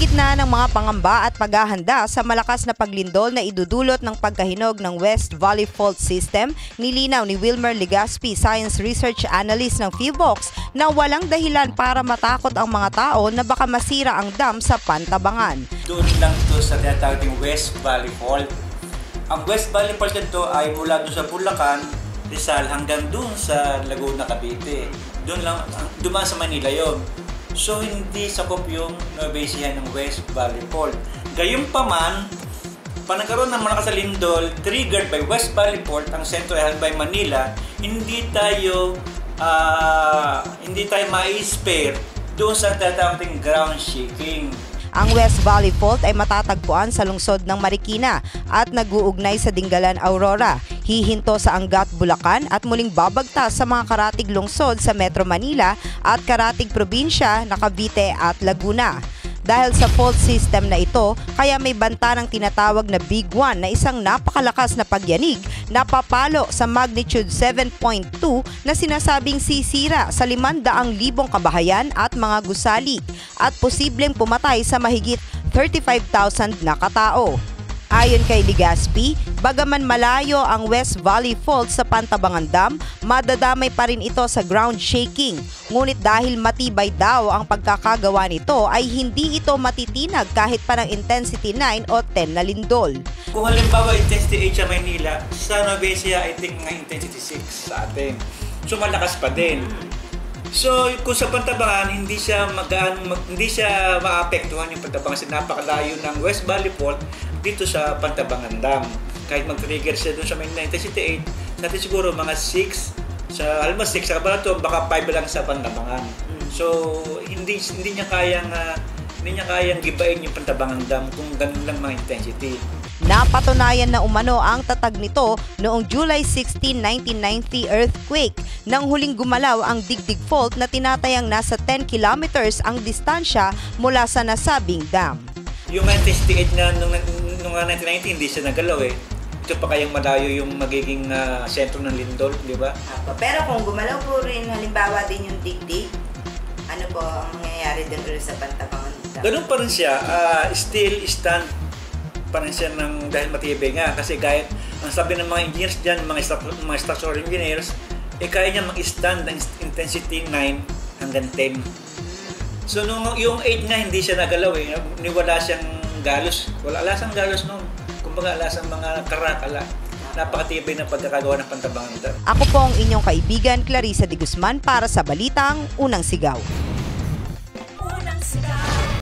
gitna ng mga pangamba at paghahanda sa malakas na paglindol na idudulot ng pagkahinog ng West Valley Fault System, nilinaw ni Wilmer Legaspi, Science Research Analyst ng PHIVOLCS, na walang dahilan para matakot ang mga tao na baka masira ang dam sa Pantabangan. Doon lang ito sa tinatawag ng West Valley Fault. Ang West Valley Fault ito ay mula doon sa Bulacan, Rizal hanggang doon sa Laguna, Cavite. Doon lang, dumaan sa Manila yon. So hindi sakop yung Nueva Ecija ng West Valley Fault. Gayunpaman, panagkaroon ng malakas na lindol triggered by West Valley Fault ang sentro by Manila, hindi tayo ma-spare doon sa tatawag ground shaking. Ang West Valley Fault ay matatagpuan sa lungsod ng Marikina at nag-uugnay sa Dingalan, Aurora, hihinto sa Angat, Bulacan at muling babagtas sa mga karatig lungsod sa Metro Manila at karatig probinsya na Cavite at Laguna. Dahil sa fault system na ito, kaya may banta ng tinatawag na Big One na isang napakalakas na pagyanig na papalo sa magnitude 7.2 na sinasabing sisira sa 500,000 kabahayan at mga gusali at posibleng pumatay sa mahigit 35,000 na katao. Ayon kay Legaspi, bagaman malayo ang West Valley Fault sa Pantabangan Dam, madadamay pa rin ito sa ground shaking. Ngunit dahil matibay daw ang pagkakagawa nito ay hindi ito matitinag kahit pa ng intensity 9 o 10 na lindol. Kung halimbawa intensity 8 sa Manila, sa Nueva Ecija I think nga intensity 6 sa atin. So malakas pa din. So kung sa Pantabangan hindi siya maapektuhan yung Pantabangan kasi napakalayo ng West Valley Fault dito sa Pantabangan Dam. Kahit mag-trigger siya doon sa may intensity 8, natin siguro mga 6, sa almost 6 sa Cabato, baka 5 lang sa Pantabangan. So hindi niya kayang gibain yung Pantabangan Dam kung ganun lang mga intensity. Napatunayan na umano ang tatag nito noong July 16, 1990 earthquake nang huling gumalaw ang Digdig Fault na tinatayang nasa 10 kilometers ang distansya mula sa nasabing dam. Yung intensity 8 na nung 1990 hindi siya nagalaw eh. Ito pa kayang malayo yung magiging sentro ng lindol, di ba? Pero kung gumalaw po rin halimbawa din yung Digdig, ano po ang mangyayari doon ulit sa Pantabangan Dam? Ganun pa rin siya. Still stand pa rin siya dahil matibay nga. Kasi kahit ang sabi ng mga engineers dyan, mga structural engineers, kaya niya mag-stand ng intensity 9 hanggang 10. So yung 8 nga hindi siya nagalaw eh. Wala siyang galos. Wala siyang galos noon. Kumbaga wala siyang mga karakala. Napakatibay na pagkakagawa ng Pantabangan Dam. Ako po ang inyong kaibigan Clarissa de Guzman para sa Balitang Unang Sigaw. Unang Sigaw.